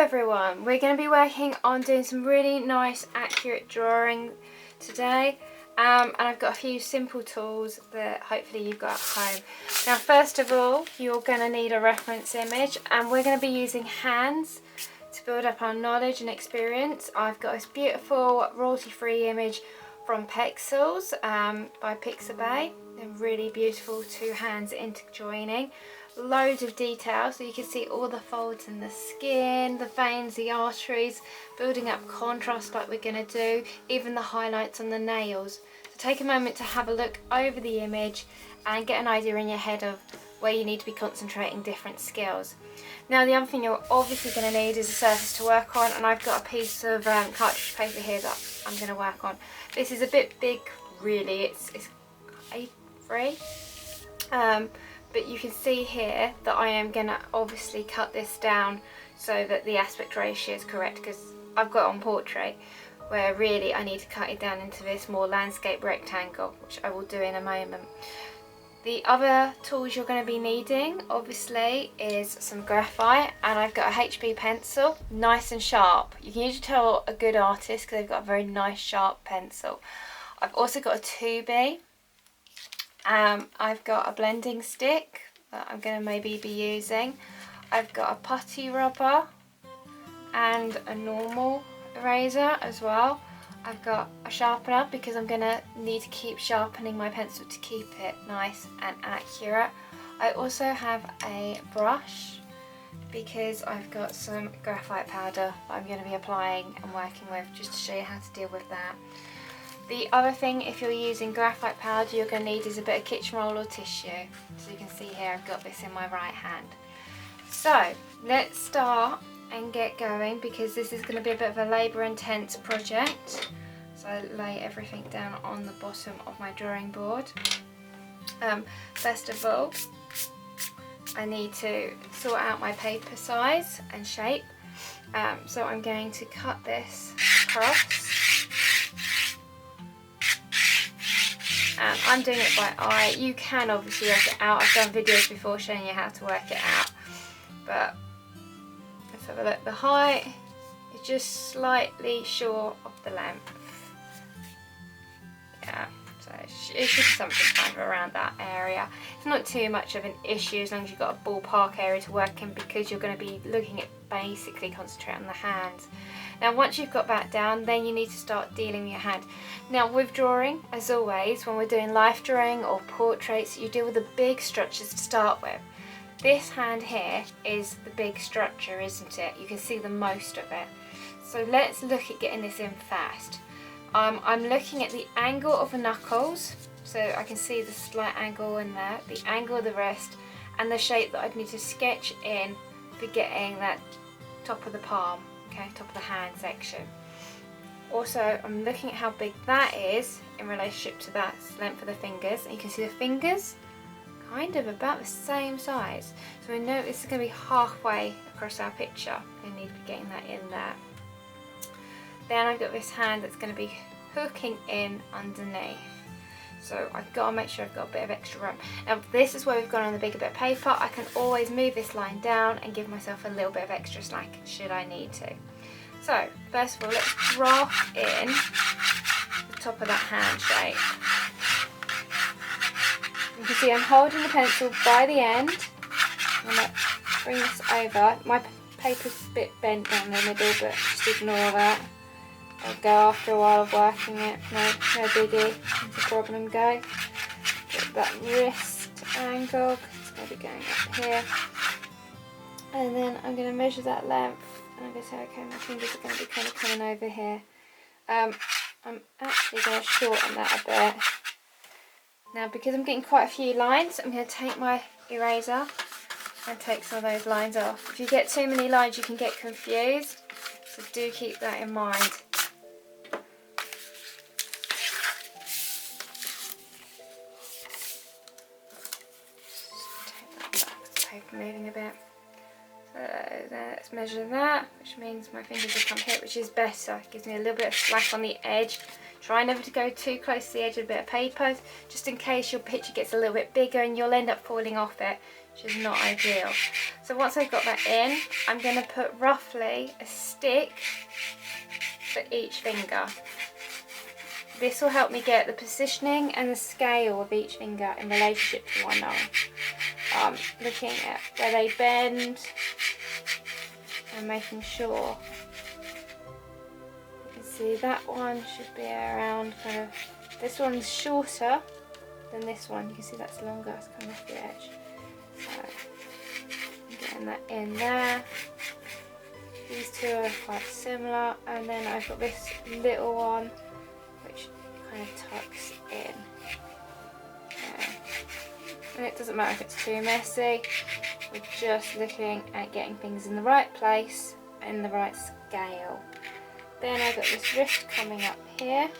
everyone, we're going to be working on doing some really nice accurate drawing today, and I've got a few simple tools that hopefully you've got at home. Now first of all, you're going to need a reference image, and we're going to be using hands to build up our knowledge and experience. I've got this beautiful royalty-free image from Pexels by Pixabay. They're really beautiful two hands interjoining. Loads of detail, so you can see all the folds in the skin, the veins, the arteries, building up contrast like we're going to do, even the highlights on the nails. So take a moment to have a look over the image and get an idea in your head of where you need to be concentrating different skills. Now the other thing you're obviously going to need is a surface to work on, and I've got a piece of cartridge paper here that I'm going to work on. This is a bit big really, it's A3. But you can see here that I am going to obviously cut this down so that the aspect ratio is correct, because I've got on portrait where really I need to cut it down into this more landscape rectangle, which I will do in a moment. The other tools you're going to be needing obviously is some graphite, and I've got a HB pencil, nice and sharp. You can usually tell a good artist because they've got a very nice sharp pencil. I've also got a 2B. I've got a blending stick that I'm going to maybe be using. I've got a putty rubber and a normal eraser as well. I've got a sharpener because I'm going to need to keep sharpening my pencil to keep it nice and accurate. I also have a brush because I've got some graphite powder that I'm going to be applying and working with, just to show you how to deal with that. The other thing, if you're using graphite powder, you're going to need is a bit of kitchen roll or tissue. So you can see here I've got this in my right hand. So let's start and get going, because this is going to be a bit of a labour intense project. So I lay everything down on the bottom of my drawing board. First of all, I need to sort out my paper size and shape. So I'm going to cut this across. I'm doing it by eye. You can obviously work it out. I've done videos before showing you how to work it out. But let's have a look. The height is just slightly short of the length. Yeah, so it should be something kind of around that area. It's not too much of an issue as long as you've got a ballpark area to work in, because you're going to be looking at basically concentrate on the hands. Now once you've got that down, then you need to start dealing with your hand. Now with drawing, as always, when we're doing life drawing or portraits, you deal with the big structures to start with. This hand here is the big structure, isn't it? You can see the most of it. So let's look at getting this in fast. I'm looking at the angle of the knuckles, so I can see the slight angle in there, the angle of the wrist, and the shape that I'd need to sketch in for getting that top of the palm. Okay, top of the hand section. Also, I'm looking at how big that is in relationship to that length of the fingers, and you can see the fingers kind of about the same size. So we know this is going to be halfway across our picture. We need to be getting that in there. Then I've got this hand that's going to be hooking in underneath. So I've got to make sure I've got a bit of extra room. Now this is where we've gone on the bigger bit of paper. I can always move this line down and give myself a little bit of extra slack should I need to. So first of all, let's draft in the top of that hand shape. You can see I'm holding the pencil by the end. I'm going to bring this over. My paper's a bit bent down the middle, but just ignore that. I'll go after a while of working it, no biggie, no problem, go. Get that wrist angle, it's going to be going up here. And then I'm going to measure that length, and I'm going to say, okay, my fingers are going to be kind of coming over here. I'm actually going to shorten that a bit. Now because I'm getting quite a few lines, I'm going to take my eraser and take some of those lines off. If you get too many lines you can get confused, so do keep that in mind. Moving a bit. So let's measure that, which means my fingers will come here, which is better. It gives me a little bit of slack on the edge. Try never to go too close to the edge of a bit of paper, just in case your picture gets a little bit bigger and you'll end up falling off it which is not ideal. So once I've got that in, I'm going to put roughly a stick for each finger. This will help me get the positioning and the scale of each finger in relationship to one another. Looking at where they bend and making sure. You can see that one should be around kind of, this one's shorter than this one. You can see that's longer, it's coming off the edge. So I'm getting that in there. These two are quite similar, and then I've got this little one which kind of tucks in. And it doesn't matter if it's too messy, we're just looking at getting things in the right place and the right scale. Then I've got this wrist coming up here,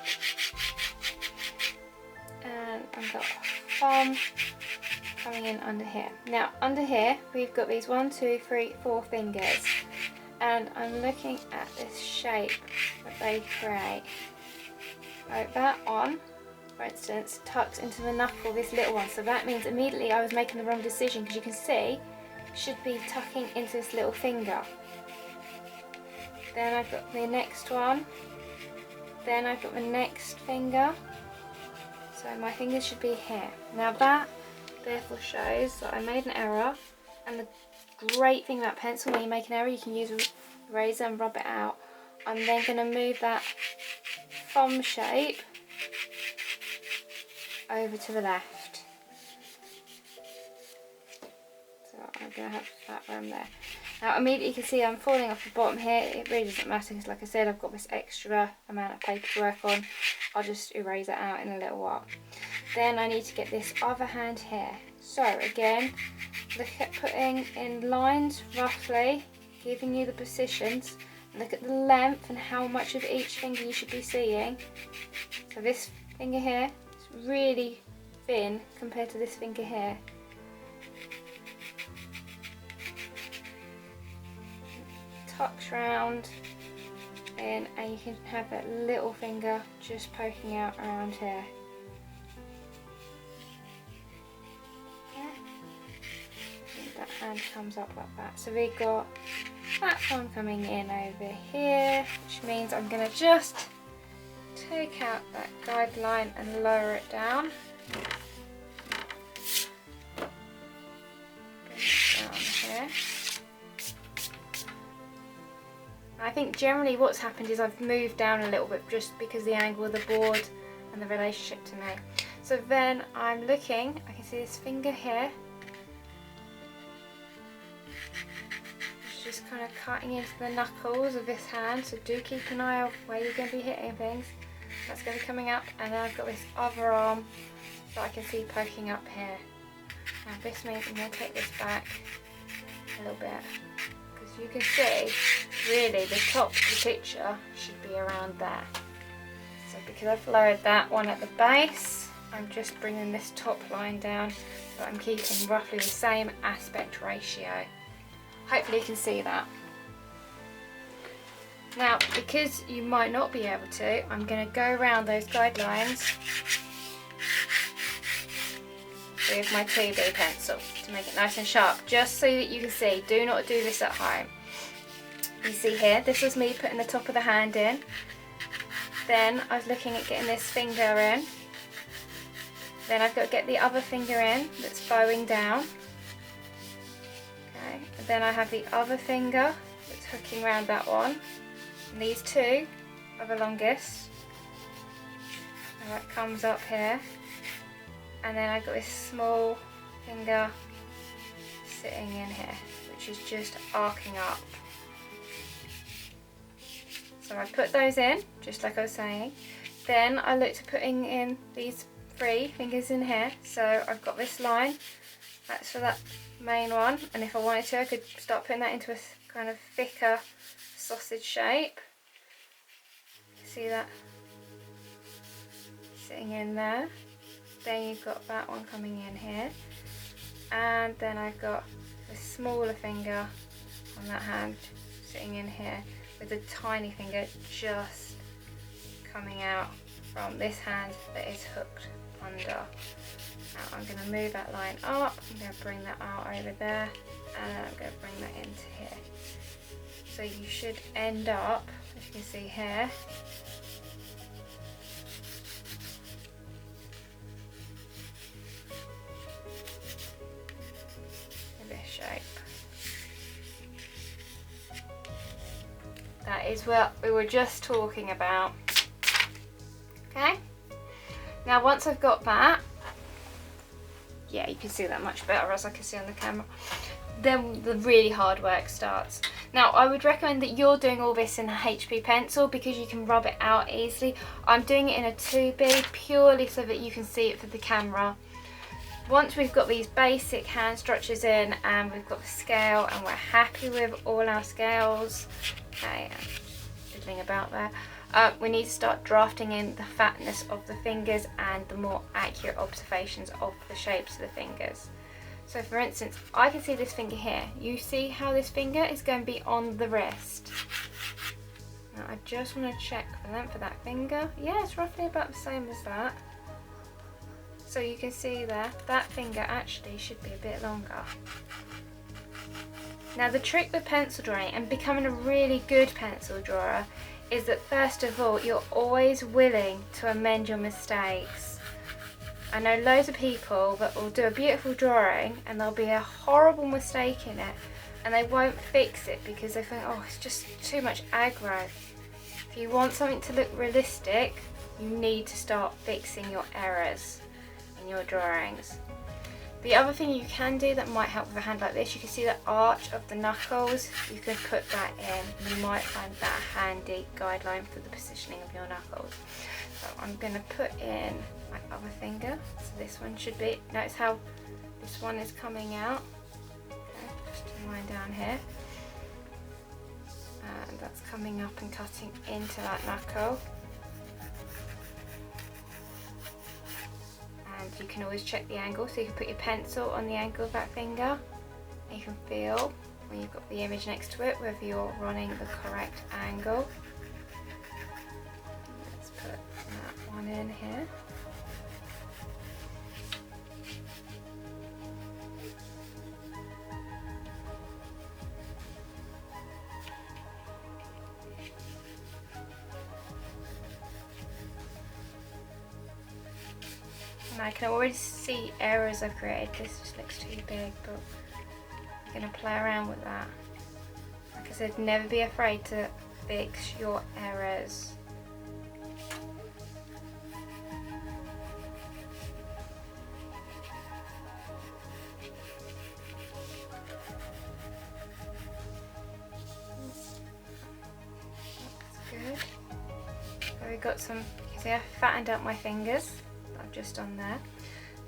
and I've got a thumb coming in under here. Now under here we've got these 1, 2, 3, 4 fingers, and I'm looking at this shape that they create. Right, that one, for instance, tucks into the knuckle, this little one, so that means immediately I was making the wrong decision, because you can see it should be tucking into this little finger. Then I've got the next one, then I've got the next finger, so my fingers should be here. Now that therefore shows that I made an error, and the great thing about pencil, when you make an error you can use a razor and rub it out. I'm then going to move that thumb shape over to the left. So I'm going to have that room there. Now immediately you can see I'm falling off the bottom here. It really doesn't matter because, like I said, I've got this extra amount of paper to work on. I'll just erase it out in a little while. Then I need to get this other hand here. So again, look at putting in lines roughly, giving you the positions. Look at the length and how much of each finger you should be seeing. So this finger here is really thin compared to this finger here. Tucks round in, and you can have that little finger just poking out around here. That hand comes up like that. So we've got that one coming in over here, which means I'm going to just take out that guideline and lower it down. Bring it down here. I think generally what's happened is I've moved down a little bit just because the angle of the board and the relationship to me. So then I'm looking, I can see this finger here. Just kind of cutting into the knuckles of this hand, so do keep an eye on where you're going to be hitting things. That's going to be coming up, and then I've got this other arm that I can see poking up here. Now this means I'm going to take this back a little bit, because you can see really the top of the picture should be around there. So because I've lowered that one at the base, I'm just bringing this top line down, so I'm keeping roughly the same aspect ratio. Hopefully you can see that. Now, because you might not be able to, I'm going to go around those guidelines with my 2B pencil to make it nice and sharp, just so that you can see. Do not do this at home. You see here, this was me putting the top of the hand in. Then I was looking at getting this finger in. Then I've got to get the other finger in that's bowing down. And then I have the other finger that's hooking around that one, and these two are the longest, and that comes up here, and then I've got this small finger sitting in here, which is just arcing up. So I put those in, just like I was saying. Then I looked at putting in these 3 fingers in here, so I've got this line, that's for that main one, and if I wanted to I could start putting that into a kind of thicker sausage shape. See that sitting in there. Then you've got that one coming in here, and then I've got a smaller finger on that hand sitting in here with a tiny finger just coming out from this hand that is hooked under. Now I'm going to move that line up, I'm going to bring that out over there, and then I'm going to bring that into here. So you should end up, as you can see here, in this shape. That is what we were just talking about. Okay, now once I've got that, yeah, you can see that much better as I can see on the camera, then the really hard work starts. Now I would recommend that you're doing all this in a HB pencil because you can rub it out easily. I'm doing it in a 2B purely so that you can see it for the camera. Once we've got these basic hand structures in and we've got the scale and we're happy with all our scales, okay, fiddling about there, we need to start drafting in the fatness of the fingers and the more accurate observations of the shapes of the fingers. So for instance, I can see this finger here. You see how this finger is going to be on the wrist. Now I just want to check the length of that finger. Yeah, it's roughly about the same as that. So you can see there, that finger actually should be a bit longer. Now the trick with pencil drawing and becoming a really good pencil drawer is that first of all, you're always willing to amend your mistakes. I know loads of people that will do a beautiful drawing and there'll be a horrible mistake in it and they won't fix it because they think, oh, it's just too much aggro. If you want something to look realistic, you need to start fixing your errors in your drawings. The other thing you can do that might help with a hand like this, you can see the arch of the knuckles, you can put that in. You might find that a handy guideline for the positioning of your knuckles. So I'm going to put in my other finger, so this one should be, notice how this one is coming out, okay, just a line down here, and that's coming up and cutting into that knuckle. And you can always check the angle, so you can put your pencil on the angle of that finger, and you can feel when you've got the image next to it whether you're running the correct angle. Let's put that one in here. And I can already see errors I've created. This just looks too big, but I'm going to play around with that. Like I said, never be afraid to fix your errors. That's good. So we got some, you see I fattened out my fingers. I've just done there.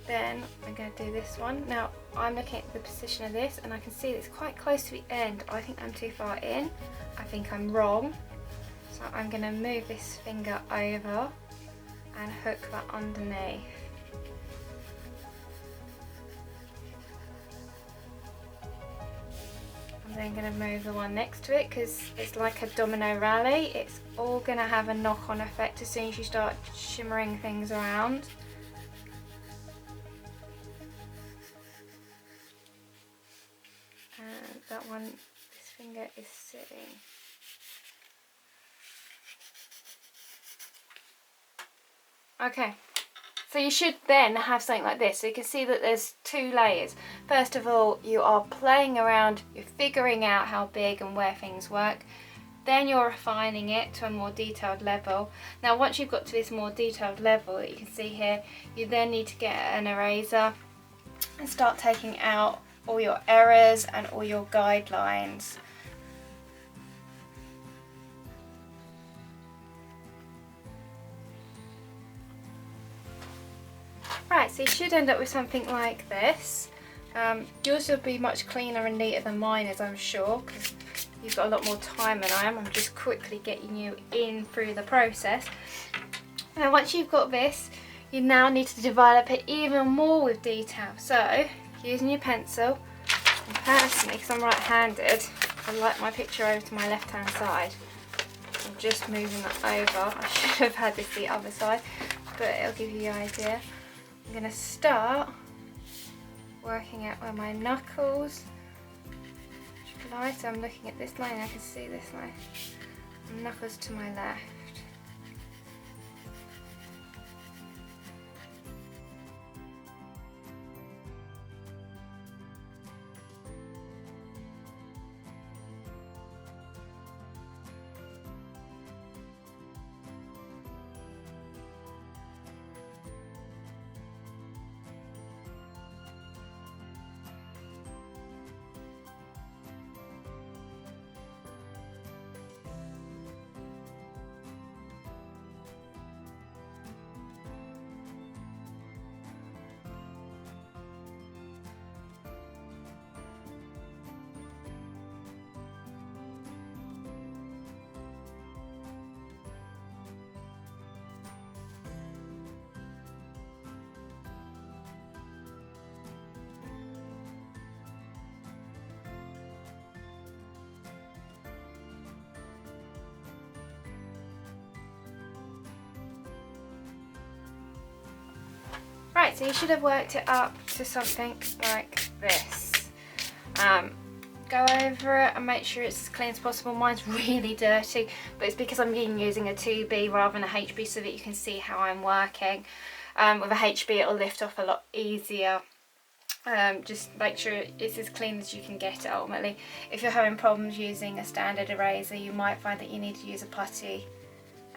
Then I'm going to do this one. Now I'm looking at the position of this and I can see it's quite close to the end. I think I'm too far in. I think I'm wrong. So I'm going to move this finger over and hook that underneath. I'm then going to move the one next to it because it's like a domino rally. It's all going to have a knock-on effect as soon as you start shimmering things around. And that one, this finger is sitting. Okay, so you should then have something like this. So you can see that there's two layers. First of all, you are playing around, you're figuring out how big and where things work. Then you're refining it to a more detailed level. Now once you've got to this more detailed level that you can see here, you then need to get an eraser and start taking out all your errors and all your guidelines. Right, so you should end up with something like this. Yours will be much cleaner and neater than mine is, I'm sure, because you've got a lot more time than I am. I'm just quickly getting you in through the process. Now once you've got this, you now need to develop it even more with detail. So using your pencil, and personally, because I'm right-handed, I like my picture over to my left-hand side. I'm just moving that over. I should have had this the other side, but it'll give you the idea. I'm going to start working out where my knuckles lie. So I'm looking at this line, I can see this line. Knuckles to my left. Right, so you should have worked it up to something like this. Go over it and make sure it's as clean as possible. Mine's really dirty, but it's because I'm using a 2B rather than a HB so that you can see how I'm working. With a HB it'll lift off a lot easier. Just make sure it's as clean as you can get it ultimately. If you're having problems using a standard eraser, you might find that you need to use a putty,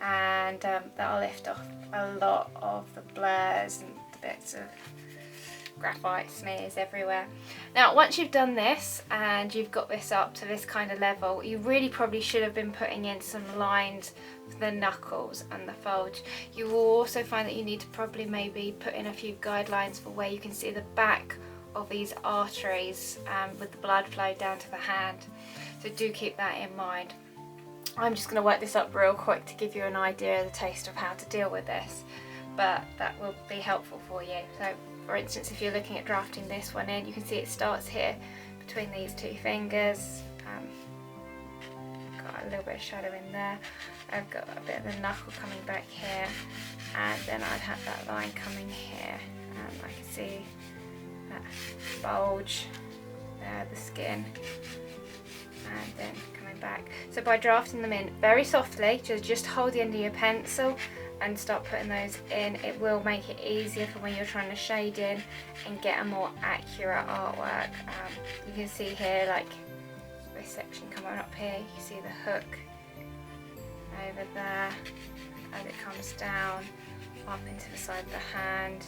and that'll lift off a lot of the blurs and bits of graphite smears everywhere. Now once you've done this and you've got this up to this kind of level, you really probably should have been putting in some lines for the knuckles and the folds. You will also find that you need to probably maybe put in a few guidelines for where you can see the back of these arteries with the blood flow down to the hand, so do keep that in mind. I'm just going to work this up real quick to give you an idea of the taste of how to deal with this, but that will be helpful for you. So for instance, if you're looking at drafting this one in, you can see it starts here between these two fingers. Got a little bit of shadow in there. I've got a bit of the knuckle coming back here, and then I'd have that line coming here, and I can see that bulge there, the skin, and then coming back. So by drafting them in very softly, just hold the end of your pencil and start putting those in, it will make it easier for when you're trying to shade in and get a more accurate artwork. You can see here, like this section coming up here, you see the hook over there as it comes down up into the side of the hand,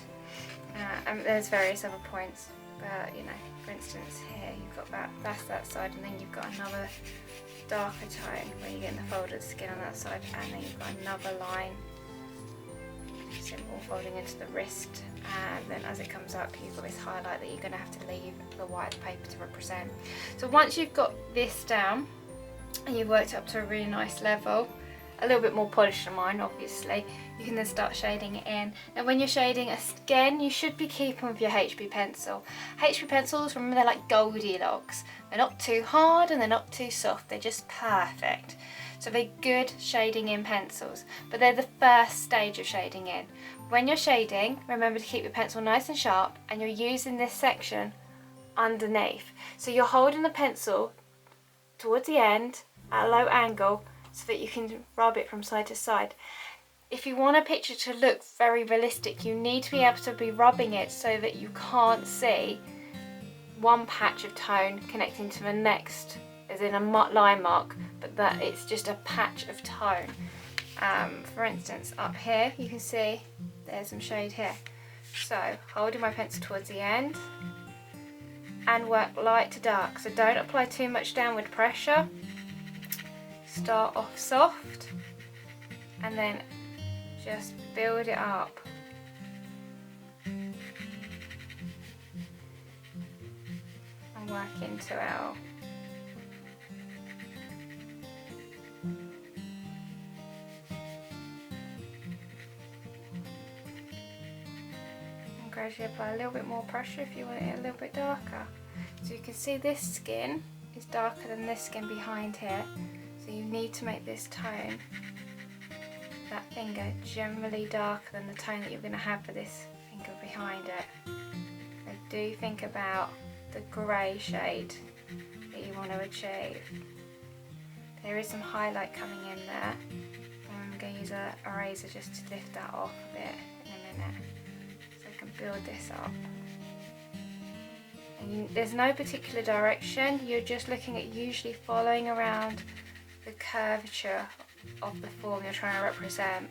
and there's various other points, but you know, for instance here you've got that's that side, and then you've got another darker tone where you're getting the fold of the skin on that side, and then you've got another line simple folding into the wrist, and then as it comes up you've got this highlight that you're going to have to leave the white paper to represent. So once you've got this down and you've worked up to a really nice level, a little bit more polished than mine obviously, you can then start shading it in. And when you're shading again, you should be keeping with your HB pencil. HB pencils, remember, they're like Goldilocks. They're not too hard and they're not too soft, they're just perfect. So they're good shading in pencils, but they're the first stage of shading in. When you're shading, remember to keep your pencil nice and sharp, and you're using this section underneath. So you're holding the pencil towards the end at a low angle so that you can rub it from side to side. If you want a picture to look very realistic, you need to be able to be rubbing it so that you can't see one patch of tone connecting to the next, as in a line mark, but that it's just a patch of tone. For instance, up here you can see there's some shade here. So holding my pencil towards the end and work light to dark, so don't apply too much downward pressure. Start off soft and then just build it up. And work into it. And gradually apply a little bit more pressure if you want it a little bit darker. So you can see this skin is darker than this skin behind here. So you need to make this tone, that finger, generally darker than the tone that you're going to have for this finger behind it. So do think about the grey shade that you want to achieve. There is some highlight coming in there. I'm going to use a eraser just to lift that off a bit in a minute, so I can build this up. And there's no particular direction, you're just looking at usually following around the curvature of the form you're trying to represent.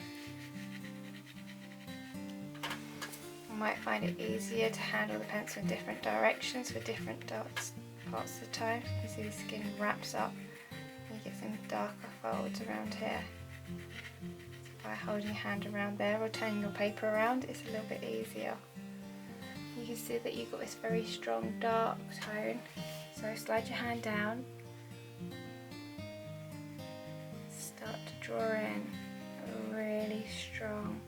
You might find it easier to handle the pencil in different directions for different parts of the tone. You see the skin wraps up and you get some darker folds around here. So by holding your hand around there or turning your paper around, it's a little bit easier. You can see that you've got this very strong dark tone, so slide your hand down, start to draw in a really strong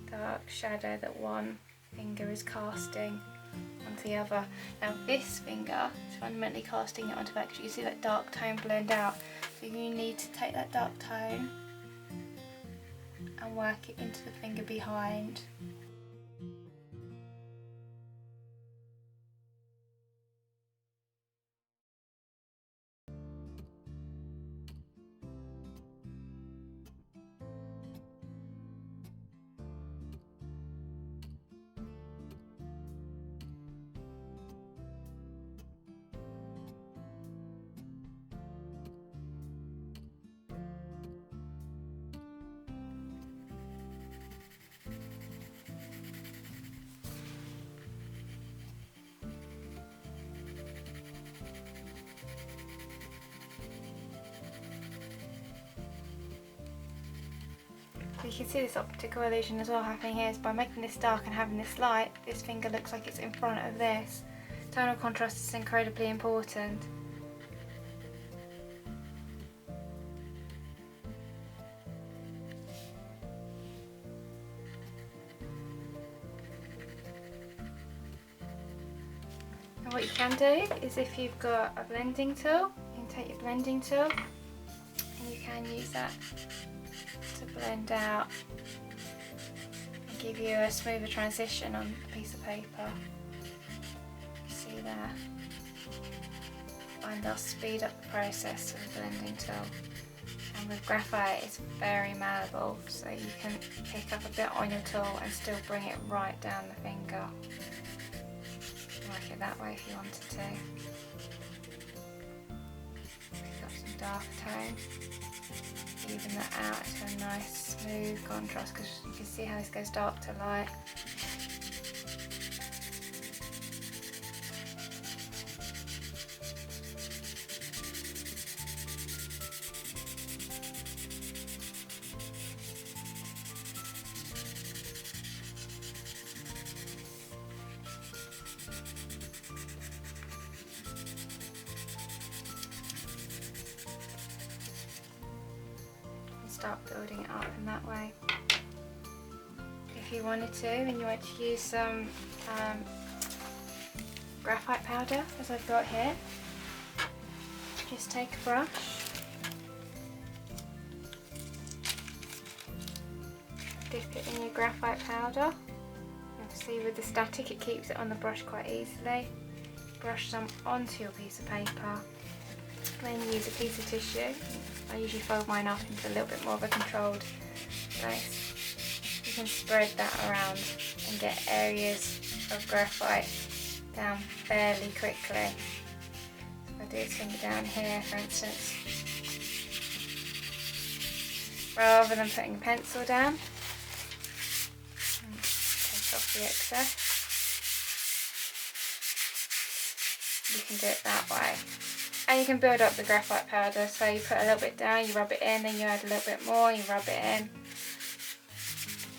dark shadow that one finger is casting onto the other. Now this finger is fundamentally casting it onto the back. You see that dark tone blend out, so you need to take that dark tone and work it into the finger behind. You can see this optical illusion as well happening here. Is by making this dark and having this light, this finger looks like it's in front of this. Tonal contrast is incredibly important. And what you can do is, if you've got a blending tool, you can take your blending tool and you can use that to blend out and give you a smoother transition on a piece of paper. See there? And they'll speed up the process of the blending tool. And with graphite it's very malleable, so you can pick up a bit on your tool and still bring it right down the finger. Work it that way if you wanted to. Pick up some dark tone. Even that out to a nice smooth contrast, because you can see how this goes dark to light. Start building it up in that way. If you wanted to, and you want to use some graphite powder, as I've got here, just take a brush, dip it in your graphite powder. You see with the static it keeps it on the brush quite easily. Brush some onto your piece of paper, then use a piece of tissue. I usually fold mine up into a little bit more of a controlled place. You can spread that around and get areas of graphite down fairly quickly. So if I do this finger down here, for instance, rather than putting a pencil down, take off the excess. You can do it that way. And you can build up the graphite powder, so you put a little bit down, you rub it in, then you add a little bit more, you rub it in,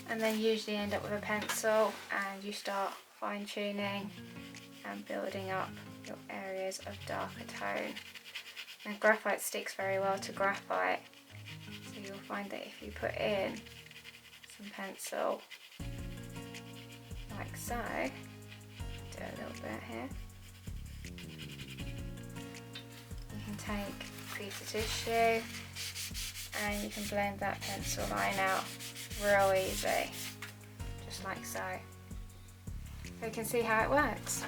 and then usually end up with a pencil, and you start fine tuning and building up your areas of darker tone. Now graphite sticks very well to graphite, so you'll find that if you put in some pencil like so, do a little bit here, take a piece of tissue, and you can blend that pencil line out real easy, just like so. You can see how it works.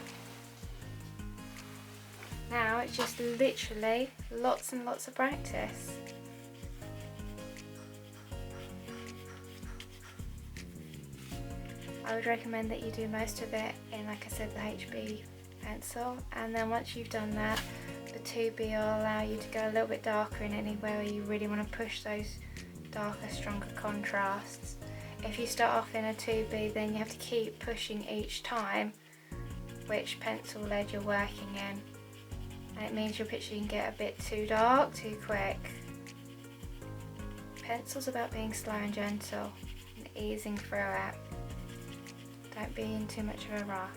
Now it's just literally lots and lots of practice. I would recommend that you do most of it in, like I said, the HB pencil, and then once you've done that, the 2B will allow you to go a little bit darker in anywhere where you really want to push those darker, stronger contrasts. If you start off in a 2B, then you have to keep pushing each time which pencil lead you're working in, and it means your picture can get a bit too dark too quick. Pencil's about being slow and gentle and easing through it. Don't be in too much of a rush.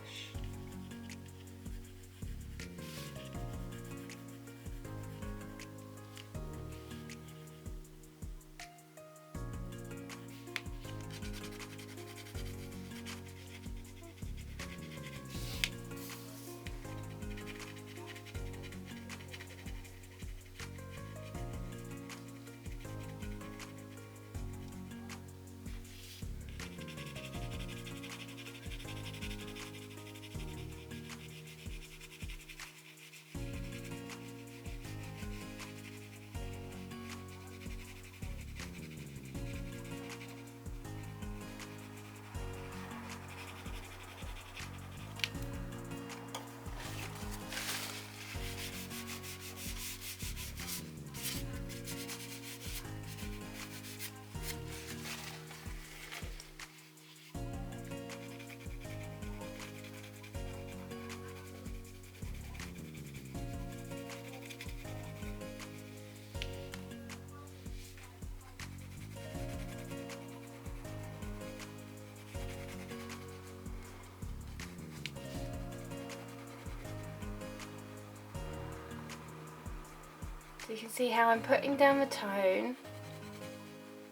So you can see how I'm putting down the tone,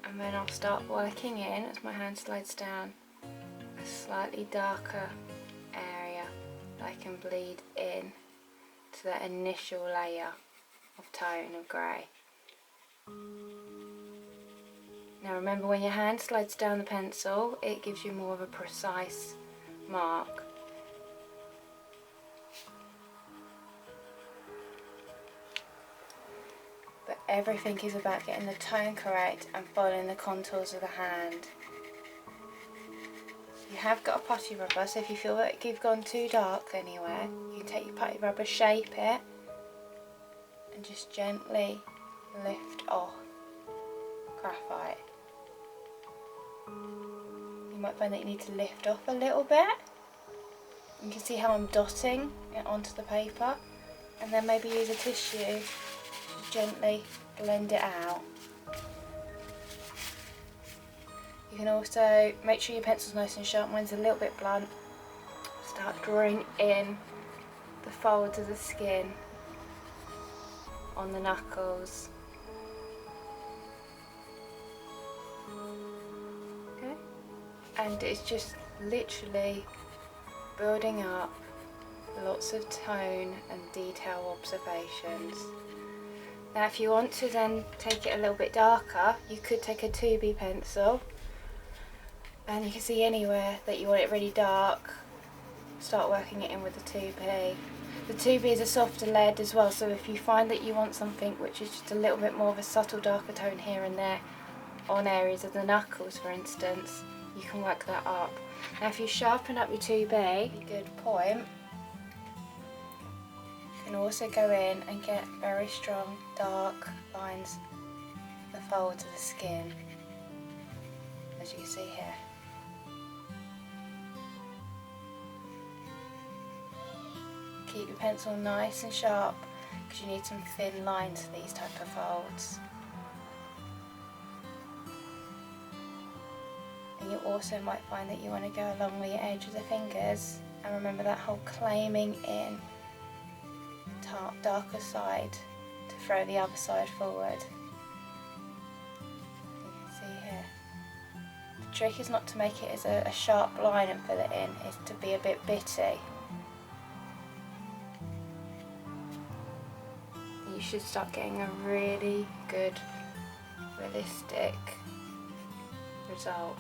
and then I'll start working in as my hand slides down a slightly darker area that I can bleed in to that initial layer of tone of grey. Now remember, when your hand slides down the pencil, it gives you more of a precise mark. But everything is about getting the tone correct and following the contours of the hand. You have got a putty rubber, so if you feel like you've gone too dark anywhere, you can take your putty rubber, shape it, and just gently lift off graphite. You might find that you need to lift off a little bit. You can see how I'm dotting it onto the paper, and then maybe use a tissue to gently blend it out. You can also make sure your pencil's nice and sharp. Mine's a little bit blunt. Start drawing in the folds of the skin on the knuckles. Okay, and it's just literally building up lots of tone and detail observations. Now if you want to then take it a little bit darker, you could take a 2B pencil, and you can see anywhere that you want it really dark, start working it in with the 2B. The 2B is a softer lead as well, so if you find that you want something which is just a little bit more of a subtle darker tone here and there on areas of the knuckles, for instance, you can work that up. Now if you sharpen up your 2B, a good point, you can also go in and get very strong dark lines of the folds of the skin, as you can see here. Keep your pencil nice and sharp, because you need some thin lines for these type of folds. And you also might find that you want to go along the edge of the fingers, and remember that whole claiming in the darker side to throw the other side forward. You can see here. The trick is not to make it as a sharp line and fill it in, it's to be a bit bitty. you should start getting a really good, realistic result.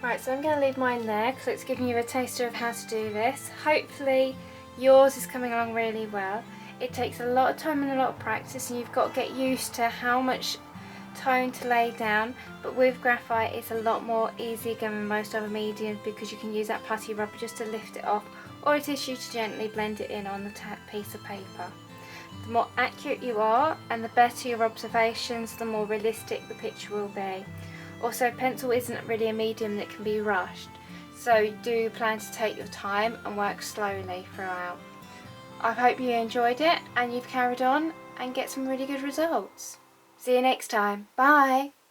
Right, so I'm going to leave mine there because it's giving you a taster of how to do this. Hopefully yours is coming along really well. It takes a lot of time and a lot of practice, and you've got to get used to how much tone to lay down, but with graphite it's a lot more easier than most other mediums because you can use that putty rubber just to lift it off, or a tissue to gently blend it in on the piece of paper. The more accurate you are and the better your observations, the more realistic the picture will be. Also, pencil isn't really a medium that can be rushed, so do plan to take your time and work slowly throughout. I hope you enjoyed it and you've carried on and get some really good results. See you next time. Bye!